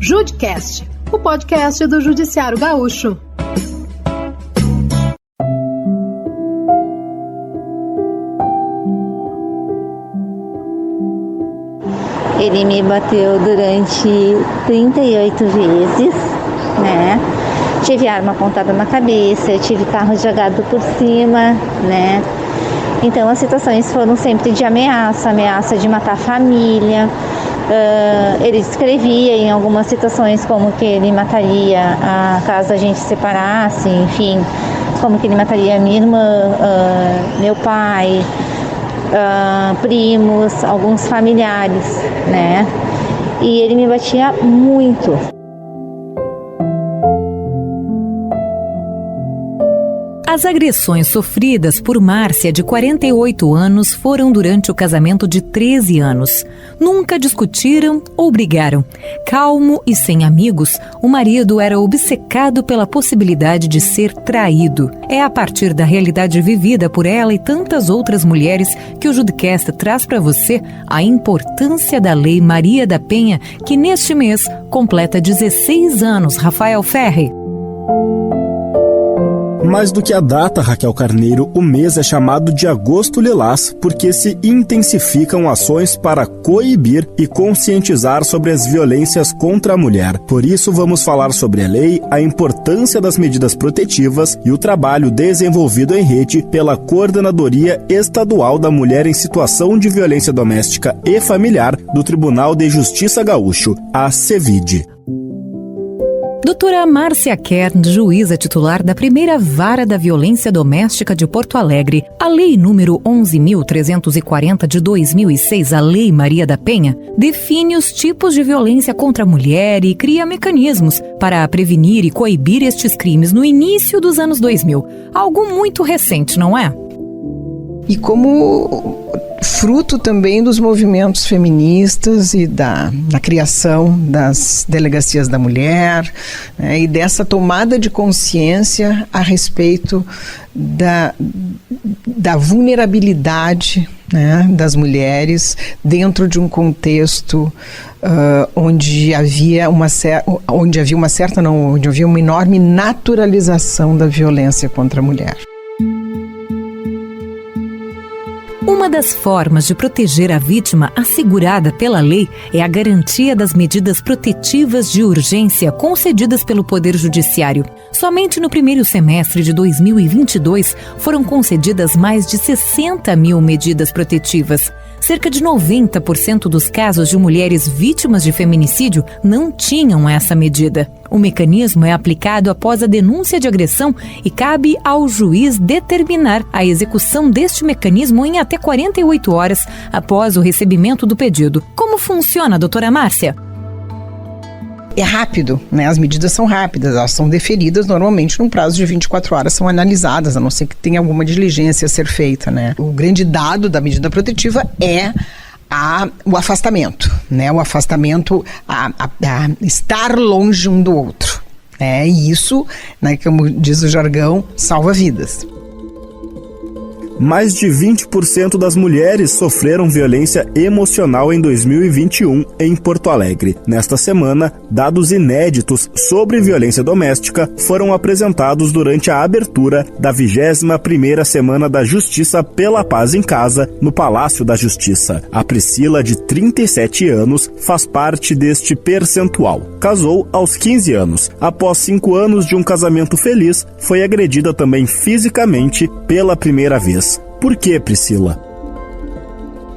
Judicast, o podcast do Judiciário Gaúcho. Ele me bateu durante 38 vezes, né? Tive arma apontada na cabeça, eu tive carro jogado por cima, né? Então as situações foram sempre de ameaça de matar a família. Ele descrevia em algumas situações como que ele mataria caso a gente se separasse, enfim, como que ele mataria minha irmã, meu pai, primos, alguns familiares, né? E ele me batia muito. As agressões sofridas por Márcia, de 48 anos, foram durante o casamento de 13 anos. Nunca discutiram ou brigaram. Calmo e sem amigos, o marido era obcecado pela possibilidade de ser traído. É a partir da realidade vivida por ela e tantas outras mulheres que o Judicast traz para você a importância da Lei Maria da Penha, que neste mês completa 16 anos. Rafael Ferri. Mais do que a data, Raquel Carneiro, o mês é chamado de Agosto Lilás porque se intensificam ações para coibir e conscientizar sobre as violências contra a mulher. Por isso, vamos falar sobre a lei, a importância das medidas protetivas e o trabalho desenvolvido em rede pela Coordenadoria Estadual da Mulher em Situação de Violência Doméstica e Familiar do Tribunal de Justiça Gaúcho, a CEVID. Doutora Márcia Kern, juíza titular da primeira Vara da Violência Doméstica de Porto Alegre, a Lei número 11.340 de 2006, a Lei Maria da Penha, define os tipos de violência contra a mulher e cria mecanismos para prevenir e coibir estes crimes no início dos anos 2000. Algo muito recente, não é? E como fruto também dos movimentos feministas e da criação das delegacias da mulher, né, e dessa tomada de consciência a respeito da vulnerabilidade, né, das mulheres dentro de um contexto onde havia uma enorme naturalização da violência contra a mulher. Uma das formas de proteger a vítima assegurada pela lei é a garantia das medidas protetivas de urgência concedidas pelo Poder Judiciário. Somente no primeiro semestre de 2022 foram concedidas mais de 60 mil medidas protetivas. Cerca de 90% dos casos de mulheres vítimas de feminicídio não tinham essa medida. O mecanismo é aplicado após a denúncia de agressão e cabe ao juiz determinar a execução deste mecanismo em até 48 horas após o recebimento do pedido. Como funciona, doutora Márcia? É rápido, né? As medidas são rápidas, elas são deferidas normalmente num prazo de 24 horas, são analisadas, a não ser que tenha alguma diligência a ser feita, né? O grande dado da medida protetiva é o afastamento, né? O afastamento, a estar longe um do outro, né? E isso, né, como diz o jargão, salva vidas. Mais de 20% das mulheres sofreram violência emocional em 2021 em Porto Alegre. Nesta semana, dados inéditos sobre violência doméstica foram apresentados durante a abertura da 21ª Semana da Justiça pela Paz em Casa, no Palácio da Justiça. A Priscila, de 37 anos, faz parte deste percentual. Casou aos 15 anos. Após 5 anos de um casamento feliz, foi agredida também fisicamente pela primeira vez. Por que, Priscila?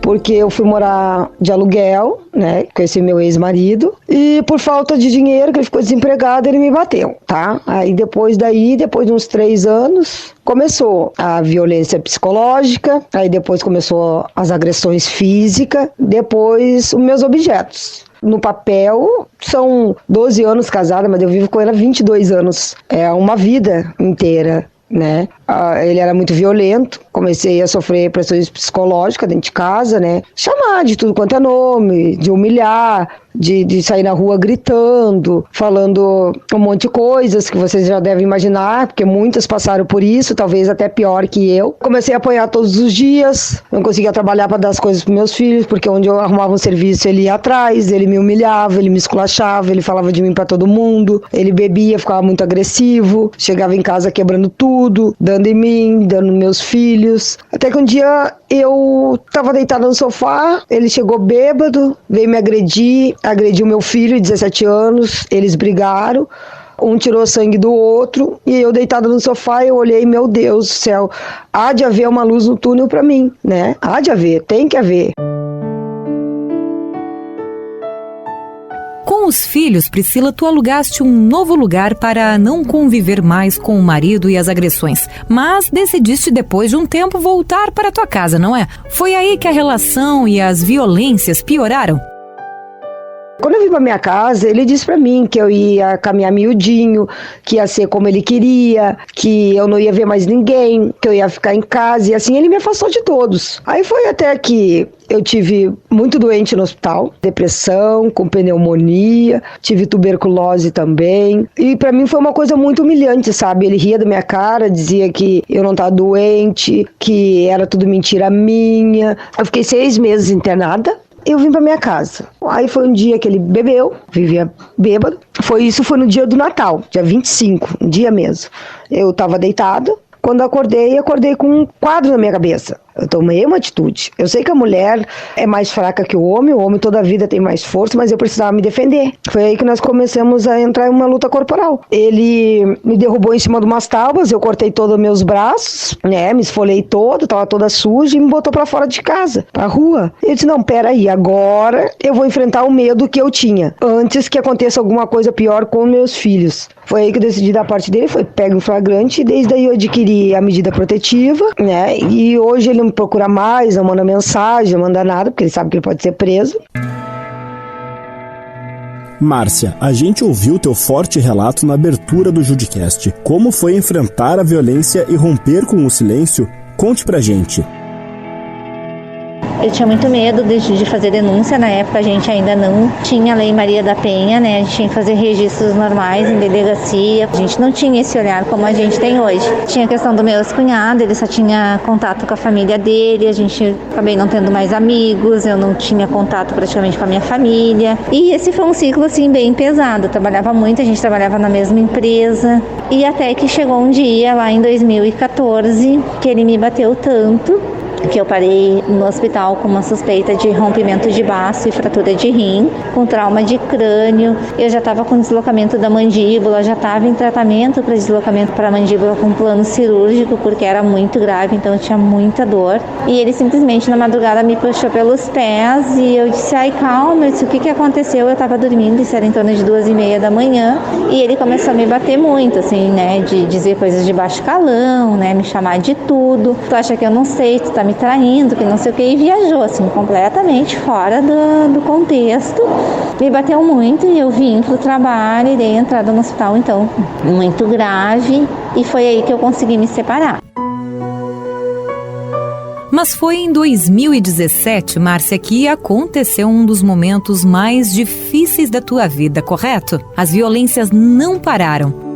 Porque eu fui morar de aluguel, né, conheci meu ex-marido, e por falta de dinheiro, que ele ficou desempregado, ele me bateu, tá? Aí depois de uns 3 anos, começou a violência psicológica, aí depois começou as agressões físicas, depois os meus objetos. No papel, são 12 anos casada, mas eu vivo com ela 22 anos, é uma vida inteira, né? ele era muito violento, comecei a sofrer pressões psicológicas dentro de casa, né? Chamar de tudo quanto é nome, de humilhar, de sair na rua gritando, falando um monte de coisas que vocês já devem imaginar, porque muitas passaram por isso, talvez até pior que eu. Comecei a apanhar todos os dias, não conseguia trabalhar para dar as coisas para meus filhos, porque onde eu arrumava um serviço ele ia atrás, ele me humilhava, ele me esculachava, ele falava de mim para todo mundo, ele bebia, ficava muito agressivo, chegava em casa quebrando tudo, dando em mim, dando nos meus filhos. Até que um dia eu estava deitada no sofá, ele chegou bêbado, veio me agredir, agrediu meu filho de 17 anos, eles brigaram, um tirou sangue do outro, e eu deitada no sofá, eu olhei, meu Deus do céu, há de haver uma luz no túnel para mim, né? Há de haver, tem que haver. Com os filhos, Priscila, tu alugaste um novo lugar para não conviver mais com o marido e as agressões, mas decidiste depois de um tempo voltar para a tua casa, não é? Foi aí que a relação e as violências pioraram? Quando eu vim pra minha casa, ele disse pra mim que eu ia caminhar miudinho, que ia ser como ele queria, que eu não ia ver mais ninguém, que eu ia ficar em casa, e assim ele me afastou de todos. Aí foi até que eu tive muito doente no hospital, depressão, com pneumonia, tive tuberculose também, e pra mim foi uma coisa muito humilhante, sabe? Ele ria da minha cara, dizia que eu não estava doente, que era tudo mentira minha. Eu fiquei 6 meses internada. Eu vim pra minha casa. Aí foi um dia que ele bebeu, vivia bêbado. Foi no dia do Natal, dia 25, um dia mesmo. Eu tava deitada. Quando acordei com um quadro na minha cabeça. Eu tomei uma atitude. Eu sei que a mulher é mais fraca que o homem toda a vida tem mais força, mas eu precisava me defender. Foi aí que nós começamos a entrar em uma luta corporal. Ele me derrubou em cima de umas tábuas, eu cortei todos os meus braços, né, me esfolei todo, tava toda suja e me botou pra fora de casa, pra rua. Eu disse, não, peraí, agora eu vou enfrentar o medo que eu tinha, antes que aconteça alguma coisa pior com meus filhos. Foi aí que eu decidi da parte dele, foi pego em flagrante, e desde aí eu adquiri a medida protetiva, né, e hoje ele não me procura mais, não manda mensagem, não manda nada, porque ele sabe que ele pode ser preso. Márcia, a gente ouviu teu forte relato na abertura do Judicast. Como foi enfrentar a violência e romper com o silêncio? Conte pra gente. Eu tinha muito medo de fazer denúncia. Na época a gente ainda não tinha a Lei Maria da Penha, né? A gente tinha que fazer registros normais em delegacia. A gente não tinha esse olhar como a gente tem hoje. Tinha a questão do meu ex-cunhado, ele só tinha contato com a família dele, a gente acabei não tendo mais amigos, eu não tinha contato praticamente com a minha família. E esse foi um ciclo assim bem pesado. Eu trabalhava muito, a gente trabalhava na mesma empresa. E até que chegou um dia, lá em 2014, que ele me bateu tanto que eu parei no hospital com uma suspeita de rompimento de baço e fratura de rim, com trauma de crânio. Eu já estava com deslocamento da mandíbula, já estava em tratamento para deslocamento para a mandíbula com plano cirúrgico, porque era muito grave, então eu tinha muita dor. E ele simplesmente na madrugada me puxou pelos pés e eu disse, ai calma, eu disse, o que aconteceu? Eu estava dormindo, isso era em torno de 2h30 da manhã, e ele começou a me bater muito, assim, né, de dizer coisas de baixo calão, né, me chamar de tudo. Tu acha que eu não sei, tu tá me traindo, que não sei o que, e viajou assim completamente fora do contexto, me bateu muito e eu vim pro trabalho e dei entrada no hospital, então muito grave, e foi aí que eu consegui me separar. Mas foi em 2017, Márcia, que aconteceu um dos momentos mais difíceis da tua vida, correto? As violências não pararam.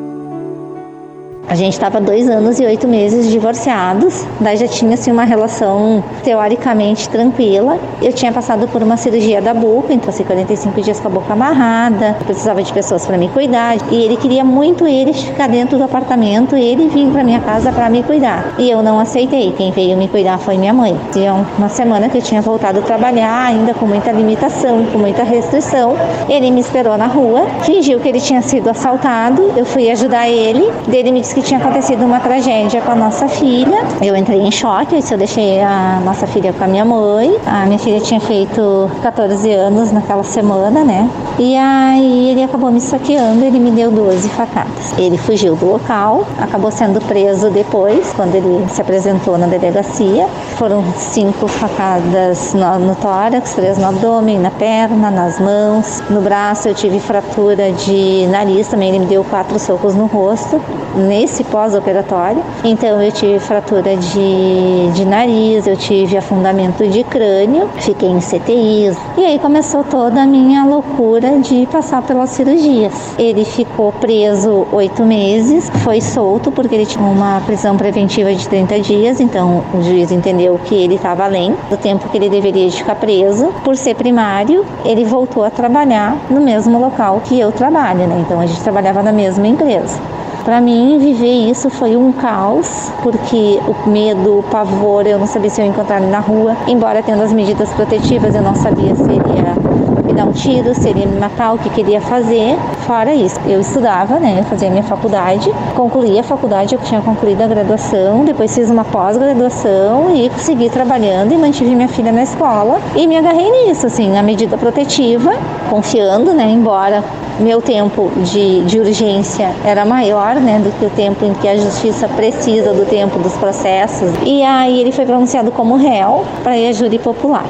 A gente estava 2 anos e 8 meses divorciados, daí já tinha assim, uma relação teoricamente tranquila. Eu tinha passado por uma cirurgia da boca, então passei 45 dias com a boca amarrada, precisava de pessoas para me cuidar. E ele queria muito ele ficar dentro do apartamento, ele vir para minha casa para me cuidar. E eu não aceitei, quem veio me cuidar foi minha mãe. Tinha uma semana que eu tinha voltado a trabalhar, ainda com muita limitação, com muita restrição. Ele me esperou na rua, fingiu que ele tinha sido assaltado, eu fui ajudar ele, dele me disse que tinha acontecido uma tragédia com a nossa filha. Eu entrei em choque, eu deixei a nossa filha com a minha mãe. A minha filha tinha feito 14 anos naquela semana, né? E aí ele acabou me saqueando, ele me deu 12 facadas. Ele fugiu do local, acabou sendo preso depois, quando ele se apresentou na delegacia. Foram 5 facadas no tórax, 3 no abdômen, na perna, nas mãos. No braço eu tive fratura de nariz também, ele me deu 4 socos no rosto. Nesse nesse pós-operatório. Então eu tive fratura de nariz, eu tive afundamento de crânio, fiquei em CTI. E aí começou toda a minha loucura de passar pelas cirurgias. Ele ficou preso 8 meses, foi solto porque ele tinha uma prisão preventiva de 30 dias, então o juiz entendeu que ele estava além do tempo que ele deveria de ficar preso. Por ser primário, ele voltou a trabalhar no mesmo local que eu trabalho, né? Então a gente trabalhava na mesma empresa. Para mim, viver isso foi um caos, porque o medo, o pavor, eu não sabia se eu ia encontrar ele na rua. Embora tendo as medidas protetivas, eu não sabia se ele ia me dar um tiro, se ele ia me matar, o que queria fazer. Fora isso, eu estudava, né? Eu fazia minha faculdade, concluí a faculdade, eu tinha concluído a graduação, depois fiz uma pós-graduação e segui trabalhando e mantive minha filha na escola. E me agarrei nisso, assim, na medida protetiva, confiando, né? Embora meu tempo de urgência era maior, né, do que o tempo em que a justiça precisa do tempo dos processos. E aí ele foi pronunciado como réu para ir a júri popular.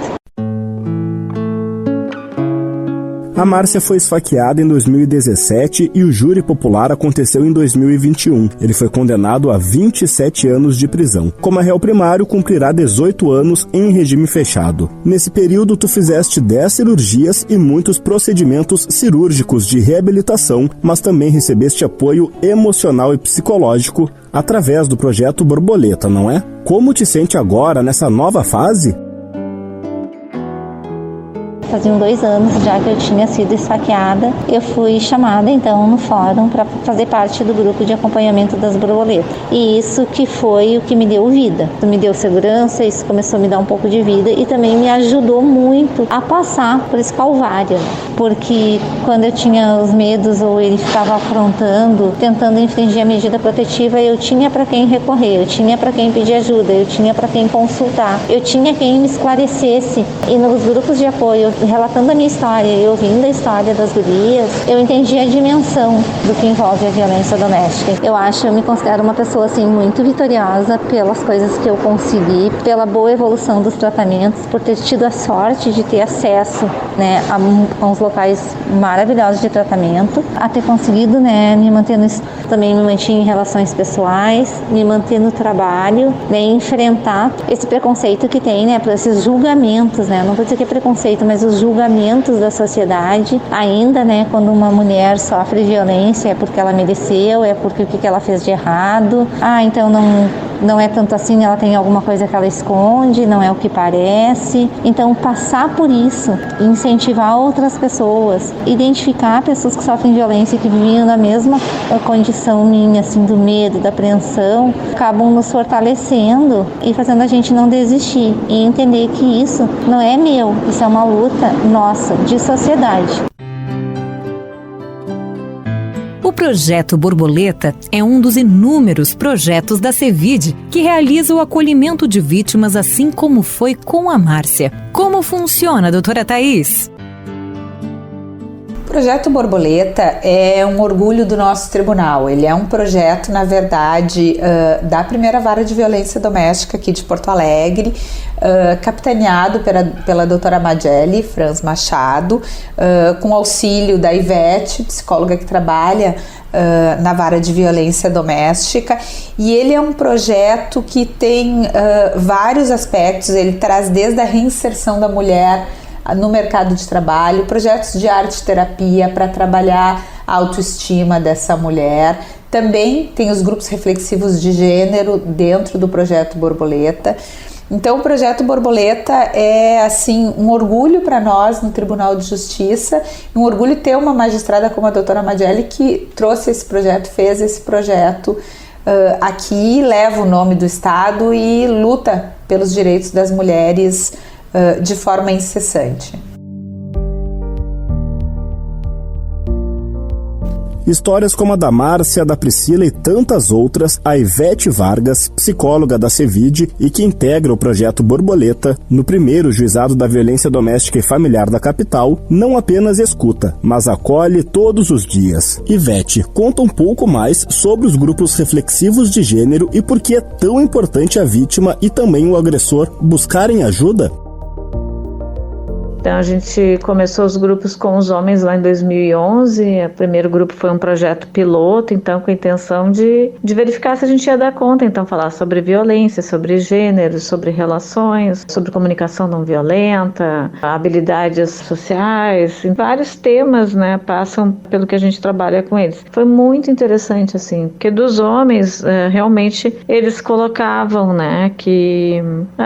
A Márcia foi esfaqueada em 2017 e o júri popular aconteceu em 2021. Ele foi condenado a 27 anos de prisão. Como réu primário, cumprirá 18 anos em regime fechado. Nesse período, tu fizeste 10 cirurgias e muitos procedimentos cirúrgicos de reabilitação, mas também recebeste apoio emocional e psicológico através do projeto Borboleta, não é? Como te sente agora nessa nova fase? Faziam 2 anos já que eu tinha sido esfaqueada. Eu fui chamada então no fórum para fazer parte do grupo de acompanhamento das borboletas. E isso que foi o que me deu vida. Isso me deu segurança, isso começou a me dar um pouco de vida e também me ajudou muito a passar por esse calvário. Porque quando eu tinha os medos ou ele estava afrontando, tentando infringir a medida protetiva, eu tinha para quem recorrer, eu tinha para quem pedir ajuda, eu tinha para quem consultar, eu tinha quem me esclarecesse. E nos grupos de apoio, relatando a minha história e ouvindo a história das gurias, eu entendi a dimensão do que envolve a violência doméstica. Eu me considero uma pessoa assim muito vitoriosa pelas coisas que eu consegui, pela boa evolução dos tratamentos, por ter tido a sorte de ter acesso, né, a uns locais maravilhosos de tratamento, a ter conseguido, né, me manter também me mantinha em relações pessoais, me manter no trabalho, né, enfrentar esse preconceito que tem, né, por esses julgamentos, né, não vou dizer que é preconceito, mas os julgamentos da sociedade, ainda, né, quando uma mulher sofre violência é porque ela mereceu, é porque o que ela fez de errado, então não é tanto assim, ela tem alguma coisa que ela esconde, não é o que parece. Então passar por isso, incentivar outras pessoas, identificar pessoas que sofrem violência e que vivem na mesma condição minha, assim, do medo, da apreensão, acabam nos fortalecendo e fazendo a gente não desistir e entender que isso não é meu, isso é uma luta nossa, de sociedade. O projeto Borboleta é um dos inúmeros projetos da CEVID que realiza o acolhimento de vítimas, assim como foi com a Márcia. Como funciona, doutora Thaís? O projeto Borboleta é um orgulho do nosso tribunal. Ele é um projeto, na verdade, da primeira vara de violência doméstica aqui de Porto Alegre, capitaneado pela doutora Mageli Franz Machado, com auxílio da Ivete, psicóloga que trabalha na vara de violência doméstica. E ele é um projeto que tem vários aspectos. Ele traz desde a reinserção da mulher no mercado de trabalho, projetos de arte-terapia para trabalhar a autoestima dessa mulher. Também tem os grupos reflexivos de gênero dentro do projeto Borboleta. Então o projeto Borboleta é assim um orgulho para nós no Tribunal de Justiça, um orgulho ter uma magistrada como a doutora Mageli que trouxe esse projeto, fez esse projeto aqui, leva o nome do Estado e luta pelos direitos das mulheres de forma incessante. Histórias como a da Márcia, da Priscila e tantas outras, a Ivete Vargas, psicóloga da CEVID e que integra o projeto Borboleta, no primeiro juizado da violência doméstica e familiar da capital, não apenas escuta, mas acolhe todos os dias. Ivete, conta um pouco mais sobre os grupos reflexivos de gênero e por que é tão importante a vítima e também o agressor buscarem ajuda? Então a gente começou os grupos com os homens lá em 2011, o primeiro grupo foi um projeto piloto, então com a intenção de verificar se a gente ia dar conta, então falar sobre violência, sobre gênero, sobre relações, sobre comunicação não violenta, habilidades sociais, vários temas, né, passam pelo que a gente trabalha com eles. Foi muito interessante, assim, porque dos homens, realmente, eles colocavam, né, que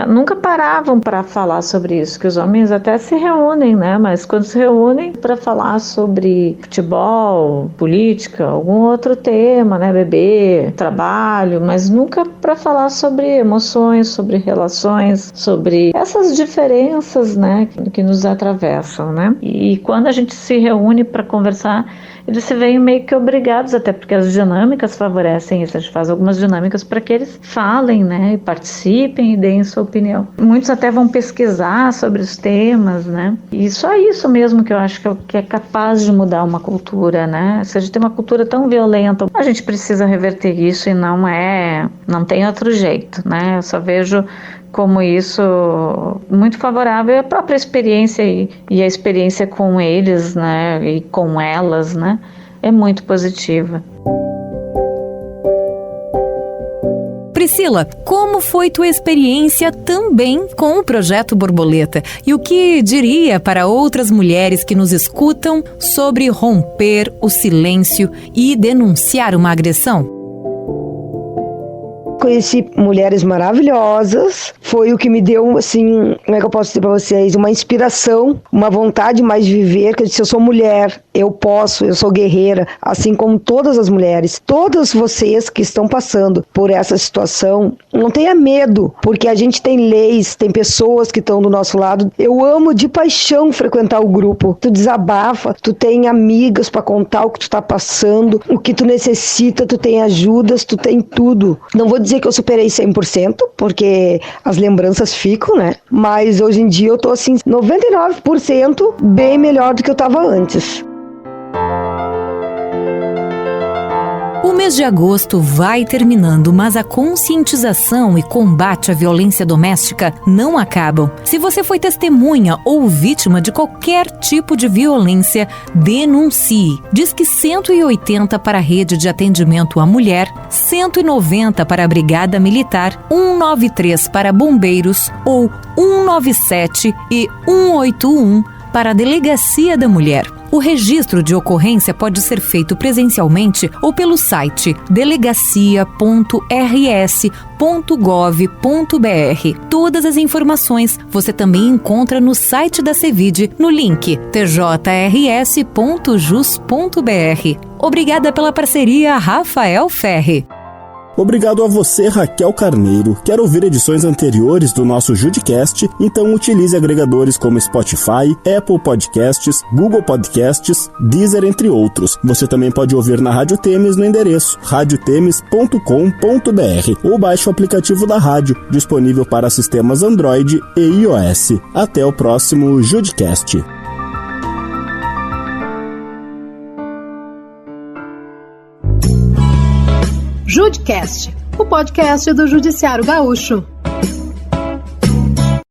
nunca paravam para falar sobre isso, que os homens até se reúnem, né, mas quando se reúnem para falar sobre futebol, política, algum outro tema, né, bebê, trabalho, mas nunca para falar sobre emoções, sobre relações, sobre essas diferenças, né, que nos atravessam, né. E quando a gente se reúne para conversar, eles se veem meio que obrigados, até porque as dinâmicas favorecem isso. A gente faz algumas dinâmicas para que eles falem, né, e participem e deem sua opinião. Muitos até vão pesquisar sobre os temas, né, e só isso mesmo que eu acho que é capaz de mudar uma cultura, né. Se a gente tem uma cultura tão violenta, a gente precisa reverter isso e não tem outro jeito, né. Eu só vejo como isso muito favorável à própria experiência e a experiência com eles, né, e com elas, né, é muito positiva. Priscila, como foi tua experiência também com o Projeto Borboleta? E o que diria para outras mulheres que nos escutam sobre romper o silêncio e denunciar uma agressão? Conheci mulheres maravilhosas, foi o que me deu, assim, como é que eu posso dizer para vocês, uma inspiração, uma vontade mais de viver, que eu disse, eu sou mulher, eu sou guerreira, assim como todas as mulheres. Todas vocês que estão passando por essa situação, não tenha medo, porque a gente tem leis, tem pessoas que estão do nosso lado. Eu amo de paixão frequentar o grupo. Tu desabafa, tu tem amigas para contar o que tu tá passando, o que tu necessita, tu tem ajudas, tu tem tudo. Não vou dizer que eu superei 100%, porque as lembranças ficam, né? Mas hoje em dia eu tô assim, 99% bem melhor do que eu tava antes. O mês de agosto vai terminando, mas a conscientização e combate à violência doméstica não acabam. Se você foi testemunha ou vítima de qualquer tipo de violência, denuncie. Disque 180 para a Rede de Atendimento à Mulher, 190 para a Brigada Militar, 193 para bombeiros ou 197 e 181 para a Delegacia da Mulher. O registro de ocorrência pode ser feito presencialmente ou pelo site delegacia.rs.gov.br. Todas as informações você também encontra no site da Cevide, no link tjrs.jus.br. Obrigada pela parceria, Rafael Ferri. Obrigado a você, Raquel Carneiro. Quer ouvir edições anteriores do nosso Judicast? Então utilize agregadores como Spotify, Apple Podcasts, Google Podcasts, Deezer, entre outros. Você também pode ouvir na Rádio Temes no endereço radiotemes.com.br ou baixe o aplicativo da rádio, disponível para sistemas Android e iOS. Até o próximo Judicast. Judicast, o podcast do Judiciário Gaúcho.